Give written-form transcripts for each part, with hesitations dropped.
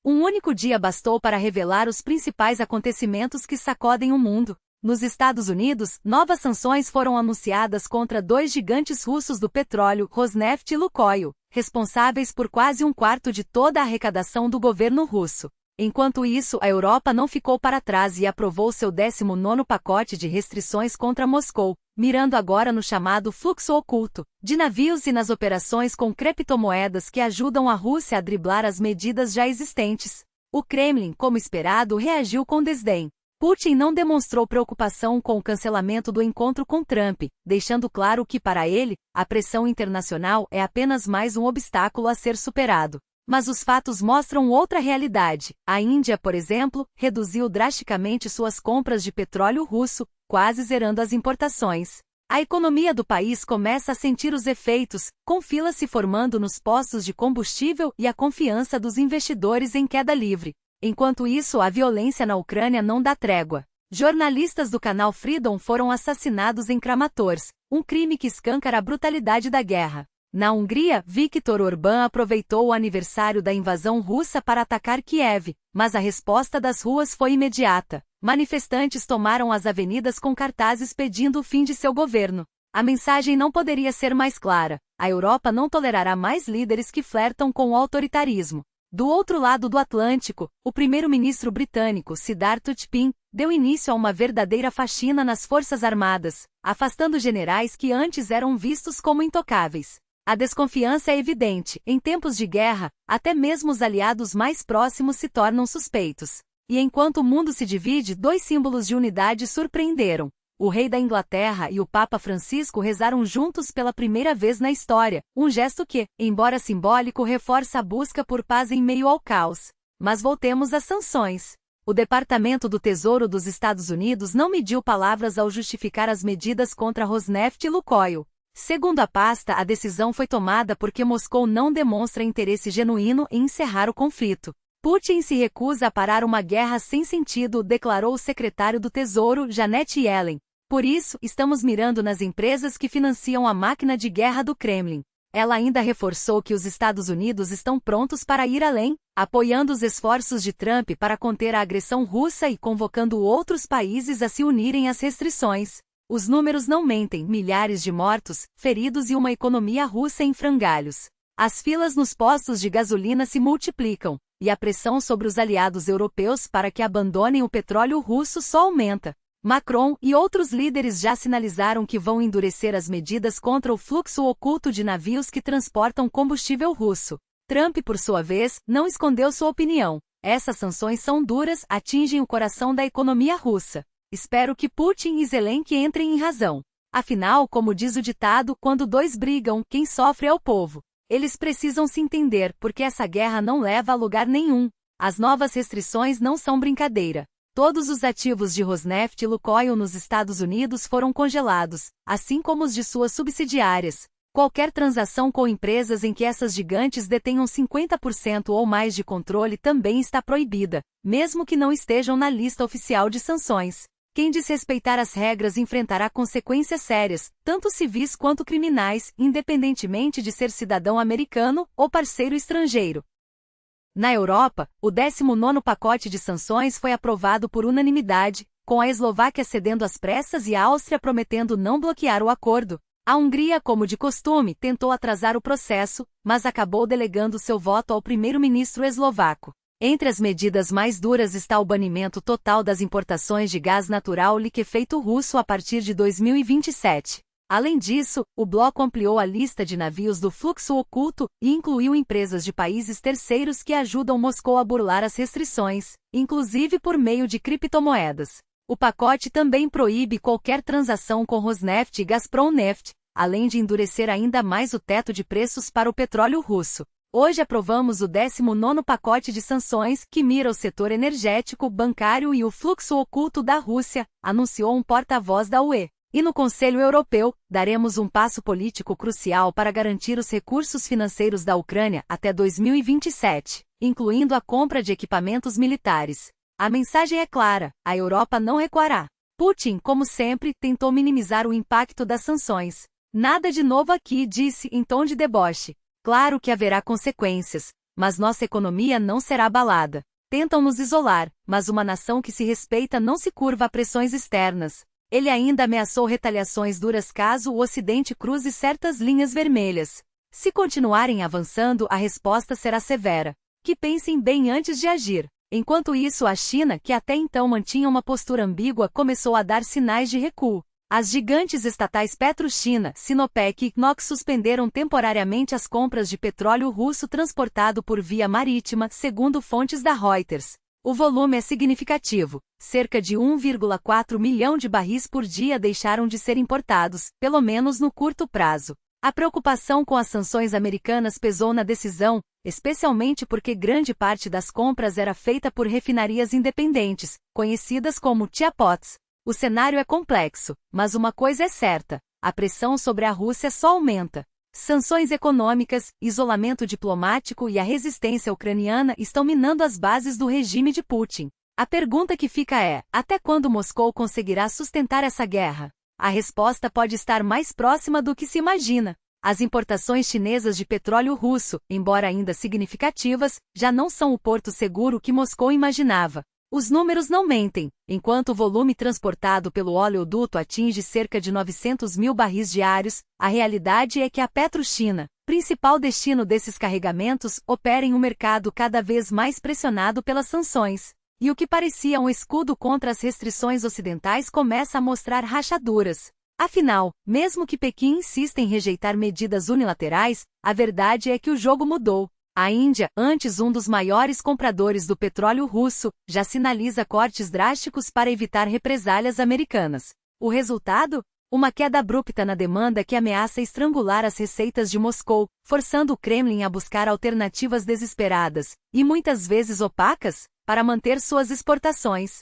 Um único dia bastou para revelar os principais acontecimentos que sacodem o mundo. Nos Estados Unidos, novas sanções foram anunciadas contra dois gigantes russos do petróleo, Rosneft e Lukoil, responsáveis por quase um quarto de toda a arrecadação do governo russo. Enquanto isso, a Europa não ficou para trás e aprovou seu 19º pacote de restrições contra Moscou, mirando agora no chamado fluxo oculto de navios e nas operações com criptomoedas que ajudam a Rússia a driblar as medidas já existentes. O Kremlin, como esperado, reagiu com desdém. Putin não demonstrou preocupação com o cancelamento do encontro com Trump, deixando claro que, para ele, a pressão internacional é apenas mais um obstáculo a ser superado. Mas os fatos mostram outra realidade. A Índia, por exemplo, reduziu drasticamente suas compras de petróleo russo, quase zerando as importações. A economia do país começa a sentir os efeitos, com filas se formando nos postos de combustível e a confiança dos investidores em queda livre. Enquanto isso, a violência na Ucrânia não dá trégua. Jornalistas do canal Freedom foram assassinados em Kramatorsk, um crime que escancara a brutalidade da guerra. Na Hungria, Viktor Orbán aproveitou o aniversário da invasão russa para atacar Kiev, mas a resposta das ruas foi imediata. Manifestantes tomaram as avenidas com cartazes pedindo o fim de seu governo. A mensagem não poderia ser mais clara: a Europa não tolerará mais líderes que flertam com o autoritarismo. Do outro lado do Atlântico, o primeiro-ministro britânico Siddharth Pin deu início a uma verdadeira faxina nas Forças Armadas, afastando generais que antes eram vistos como intocáveis. A desconfiança é evidente. Em tempos de guerra, até mesmo os aliados mais próximos se tornam suspeitos. E enquanto o mundo se divide, dois símbolos de unidade surpreenderam. O rei da Inglaterra e o Papa Francisco rezaram juntos pela primeira vez na história, um gesto que, embora simbólico, reforça a busca por paz em meio ao caos. Mas voltemos às sanções. O Departamento do Tesouro dos Estados Unidos não mediu palavras ao justificar as medidas contra Rosneft e Lukoil. Segundo a pasta, a decisão foi tomada porque Moscou não demonstra interesse genuíno em encerrar o conflito. Putin se recusa a parar uma guerra sem sentido, declarou o secretário do Tesouro, Janet Yellen. Por isso, estamos mirando nas empresas que financiam a máquina de guerra do Kremlin. Ela ainda reforçou que os Estados Unidos estão prontos para ir além, apoiando os esforços de Trump para conter a agressão russa e convocando outros países a se unirem às restrições. Os números não mentem: milhares de mortos, feridos e uma economia russa em frangalhos. As filas nos postos de gasolina se multiplicam, e a pressão sobre os aliados europeus para que abandonem o petróleo russo só aumenta. Macron e outros líderes já sinalizaram que vão endurecer as medidas contra o fluxo oculto de navios que transportam combustível russo. Trump, por sua vez, não escondeu sua opinião. Essas sanções são duras, atingem o coração da economia russa. Espero que Putin e Zelensky entrem em razão. Afinal, como diz o ditado, quando dois brigam, quem sofre é o povo. Eles precisam se entender, porque essa guerra não leva a lugar nenhum. As novas restrições não são brincadeira. Todos os ativos de Rosneft e Lukoil nos Estados Unidos foram congelados, assim como os de suas subsidiárias. Qualquer transação com empresas em que essas gigantes detenham 50% ou mais de controle também está proibida, mesmo que não estejam na lista oficial de sanções. Quem desrespeitar as regras enfrentará consequências sérias, tanto civis quanto criminais, independentemente de ser cidadão americano ou parceiro estrangeiro. Na Europa, o 19º pacote de sanções foi aprovado por unanimidade, com a Eslováquia cedendo às pressas e a Áustria prometendo não bloquear o acordo. A Hungria, como de costume, tentou atrasar o processo, mas acabou delegando seu voto ao primeiro-ministro eslovaco. Entre as medidas mais duras está o banimento total das importações de gás natural liquefeito russo a partir de 2027. Além disso, o bloco ampliou a lista de navios do fluxo oculto e incluiu empresas de países terceiros que ajudam Moscou a burlar as restrições, inclusive por meio de criptomoedas. O pacote também proíbe qualquer transação com Rosneft e Gazprom-Neft, além de endurecer ainda mais o teto de preços para o petróleo russo. Hoje aprovamos o 19º pacote de sanções que mira o setor energético, bancário e o fluxo oculto da Rússia, anunciou um porta-voz da UE. E no Conselho Europeu, daremos um passo político crucial para garantir os recursos financeiros da Ucrânia até 2027, incluindo a compra de equipamentos militares. A mensagem é clara: a Europa não recuará. Putin, como sempre, tentou minimizar o impacto das sanções. Nada de novo aqui, disse em tom de deboche. Claro que haverá consequências. mas nossa economia não será abalada. Tentam nos isolar, mas uma nação que se respeita não se curva a pressões externas. Ele ainda ameaçou retaliações duras caso o Ocidente cruze certas linhas vermelhas. Se continuarem avançando, a resposta será severa. Que pensem bem antes de agir. Enquanto isso, a China, que até então mantinha uma postura ambígua, começou a dar sinais de recuo. As gigantes estatais PetroChina, Sinopec e NOC suspenderam temporariamente as compras de petróleo russo transportado por via marítima, segundo fontes da Reuters. O volume é significativo. Cerca de 1,4 milhão de barris por dia deixaram de ser importados, pelo menos no curto prazo. A preocupação com as sanções americanas pesou na decisão, especialmente porque grande parte das compras era feita por refinarias independentes, conhecidas como teapots. O cenário é complexo, mas uma coisa é certa: a pressão sobre a Rússia só aumenta. Sanções econômicas, isolamento diplomático e a resistência ucraniana estão minando as bases do regime de Putin. A pergunta que fica é: até quando Moscou conseguirá sustentar essa guerra? A resposta pode estar mais próxima do que se imagina. As importações chinesas de petróleo russo, embora ainda significativas, já não são o porto seguro que Moscou imaginava. Os números não mentem. Enquanto o volume transportado pelo oleoduto atinge cerca de 900 mil barris diários, a realidade é que a PetroChina, principal destino desses carregamentos, opera em um mercado cada vez mais pressionado pelas sanções. E o que parecia um escudo contra as restrições ocidentais começa a mostrar rachaduras. Afinal, mesmo que Pequim insista em rejeitar medidas unilaterais, a verdade é que o jogo mudou. A Índia, antes um dos maiores compradores do petróleo russo, já sinaliza cortes drásticos para evitar represálias americanas. O resultado? Uma queda abrupta na demanda que ameaça estrangular as receitas de Moscou, forçando o Kremlin a buscar alternativas desesperadas, e muitas vezes opacas, para manter suas exportações.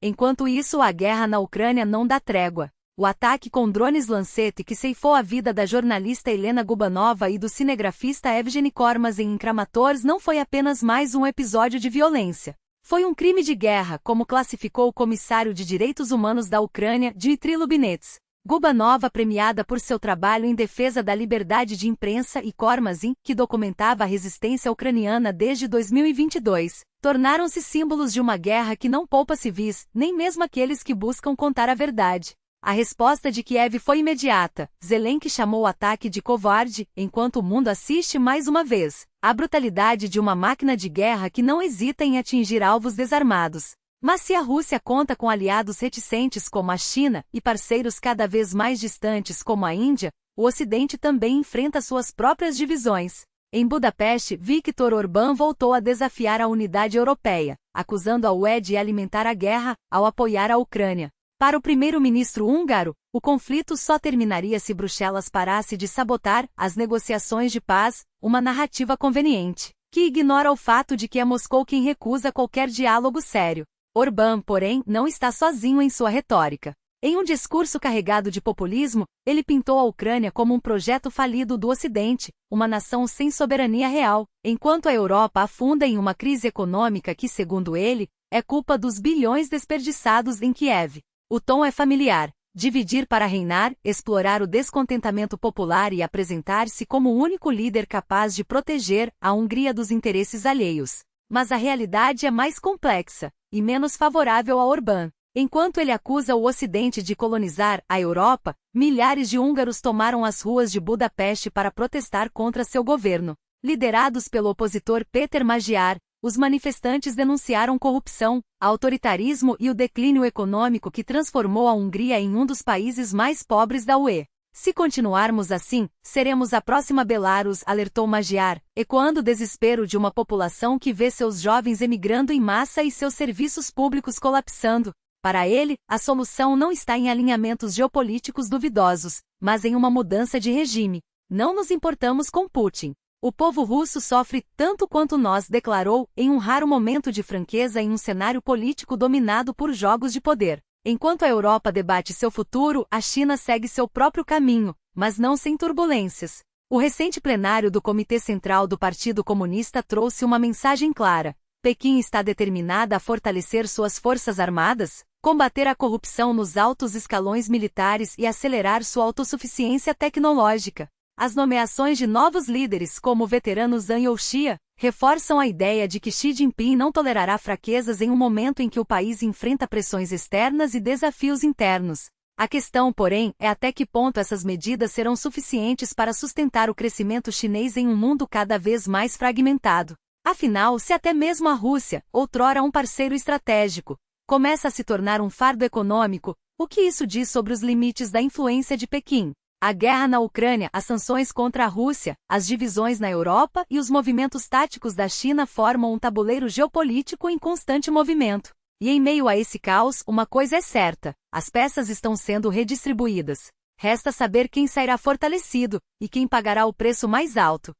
Enquanto isso, a guerra na Ucrânia não dá trégua. O ataque com drones Lancet que ceifou a vida da jornalista Helena Gubanova e do cinegrafista Evgeny Kormazin em Kramatorsk não foi apenas mais um episódio de violência. Foi um crime de guerra, como classificou o comissário de direitos humanos da Ucrânia, Dmitry Lubinets. Gubanova, premiada por seu trabalho em defesa da liberdade de imprensa, e Kormazin, que documentava a resistência ucraniana desde 2022, tornaram-se símbolos de uma guerra que não poupa civis, nem mesmo aqueles que buscam contar a verdade. A resposta de Kiev foi imediata. Zelensky chamou o ataque de covarde, enquanto o mundo assiste mais uma vez à brutalidade de uma máquina de guerra que não hesita em atingir alvos desarmados. Mas se a Rússia conta com aliados reticentes como a China e parceiros cada vez mais distantes como a Índia, o Ocidente também enfrenta suas próprias divisões. Em Budapeste, Viktor Orbán voltou a desafiar a unidade europeia, acusando a UE de alimentar a guerra ao apoiar a Ucrânia. Para o primeiro-ministro húngaro, o conflito só terminaria se Bruxelas parasse de sabotar as negociações de paz, uma narrativa conveniente, que ignora o fato de que é Moscou quem recusa qualquer diálogo sério. Orbán, porém, não está sozinho em sua retórica. Em um discurso carregado de populismo, ele pintou a Ucrânia como um projeto falido do Ocidente, uma nação sem soberania real, enquanto a Europa afunda em uma crise econômica que, segundo ele, é culpa dos bilhões desperdiçados em Kiev. O tom é familiar: dividir para reinar, explorar o descontentamento popular e apresentar-se como o único líder capaz de proteger a Hungria dos interesses alheios. Mas a realidade é mais complexa e menos favorável a Orbán. Enquanto ele acusa o Ocidente de colonizar a Europa, milhares de húngaros tomaram as ruas de Budapeste para protestar contra seu governo. Liderados pelo opositor Péter Magyar, os manifestantes denunciaram corrupção, autoritarismo e o declínio econômico que transformou a Hungria em um dos países mais pobres da UE. Se continuarmos assim, seremos a próxima Belarus, alertou Magyar, ecoando o desespero de uma população que vê seus jovens emigrando em massa e seus serviços públicos colapsando. Para ele, a solução não está em alinhamentos geopolíticos duvidosos, mas em uma mudança de regime. Não nos importamos com Putin. O povo russo sofre tanto quanto nós, declarou, em um raro momento de franqueza em um cenário político dominado por jogos de poder. Enquanto a Europa debate seu futuro, a China segue seu próprio caminho, mas não sem turbulências. O recente plenário do Comitê Central do Partido Comunista trouxe uma mensagem clara: Pequim está determinada a fortalecer suas forças armadas, combater a corrupção nos altos escalões militares e acelerar sua autossuficiência tecnológica. As nomeações de novos líderes como o veterano Zhang Youxia, reforçam a ideia de que Xi Jinping não tolerará fraquezas em um momento em que o país enfrenta pressões externas e desafios internos. A questão, porém, é até que ponto essas medidas serão suficientes para sustentar o crescimento chinês em um mundo cada vez mais fragmentado. Afinal, se até mesmo a Rússia, outrora um parceiro estratégico, começa a se tornar um fardo econômico, o que isso diz sobre os limites da influência de Pequim? A guerra na Ucrânia, as sanções contra a Rússia, as divisões na Europa e os movimentos táticos da China formam um tabuleiro geopolítico em constante movimento. E em meio a esse caos, uma coisa é certa: as peças estão sendo redistribuídas. Resta saber quem sairá fortalecido e quem pagará o preço mais alto.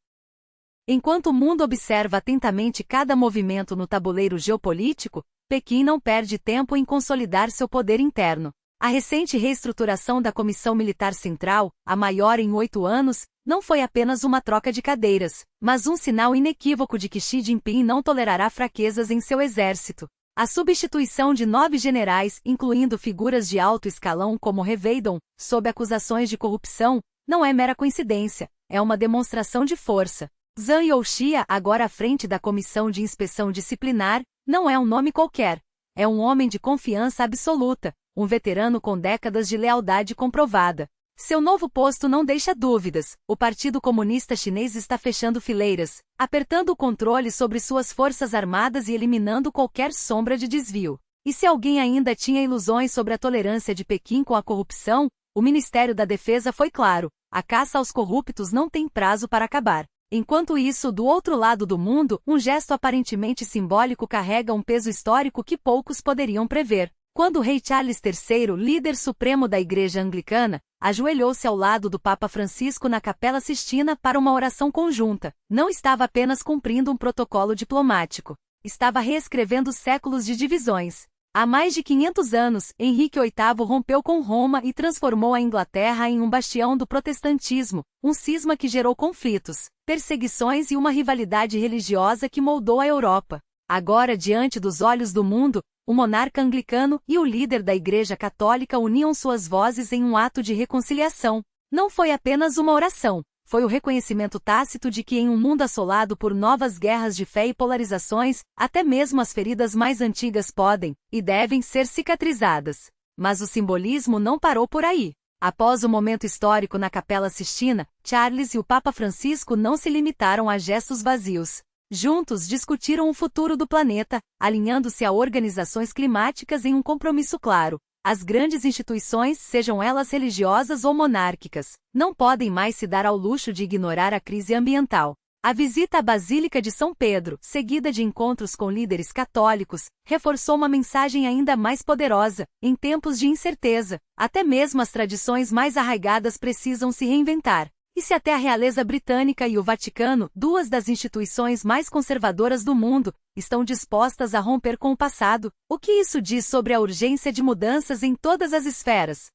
Enquanto o mundo observa atentamente cada movimento no tabuleiro geopolítico, Pequim não perde tempo em consolidar seu poder interno. A recente reestruturação da Comissão Militar Central, a maior em 8 anos, não foi apenas uma troca de cadeiras, mas um sinal inequívoco de que Xi Jinping não tolerará fraquezas em seu exército. A substituição de 9 generais, incluindo figuras de alto escalão como He Weidong, sob acusações de corrupção, não é mera coincidência, é uma demonstração de força. Zhang Youxia, agora à frente da Comissão de Inspeção Disciplinar, não é um nome qualquer. É um homem de confiança absoluta, um veterano com décadas de lealdade comprovada. Seu novo posto não deixa dúvidas: o Partido Comunista Chinês está fechando fileiras, apertando o controle sobre suas forças armadas e eliminando qualquer sombra de desvio. E se alguém ainda tinha ilusões sobre a tolerância de Pequim com a corrupção, o Ministério da Defesa foi claro: a caça aos corruptos não tem prazo para acabar. Enquanto isso, do outro lado do mundo, um gesto aparentemente simbólico carrega um peso histórico que poucos poderiam prever. Quando o rei Charles III, líder supremo da Igreja Anglicana, ajoelhou-se ao lado do Papa Francisco na Capela Sistina para uma oração conjunta, não estava apenas cumprindo um protocolo diplomático. Estava reescrevendo séculos de divisões. Há mais de 500 anos, Henrique VIII rompeu com Roma e transformou a Inglaterra em um bastião do protestantismo, um cisma que gerou conflitos, perseguições e uma rivalidade religiosa que moldou a Europa. Agora, diante dos olhos do mundo, o monarca anglicano e o líder da Igreja Católica uniam suas vozes em um ato de reconciliação. Não foi apenas uma oração, foi o reconhecimento tácito de que em um mundo assolado por novas guerras de fé e polarizações, até mesmo as feridas mais antigas podem e devem ser cicatrizadas. Mas o simbolismo não parou por aí. Após o momento histórico na Capela Sistina, Charles e o Papa Francisco não se limitaram a gestos vazios. Juntos discutiram o futuro do planeta, alinhando-se a organizações climáticas em um compromisso claro. As grandes instituições, sejam elas religiosas ou monárquicas, não podem mais se dar ao luxo de ignorar a crise ambiental. A visita à Basílica de São Pedro, seguida de encontros com líderes católicos, reforçou uma mensagem ainda mais poderosa: em tempos de incerteza, até mesmo as tradições mais arraigadas precisam se reinventar. E se até a realeza britânica e o Vaticano, duas das instituições mais conservadoras do mundo, estão dispostas a romper com o passado, o que isso diz sobre a urgência de mudanças em todas as esferas?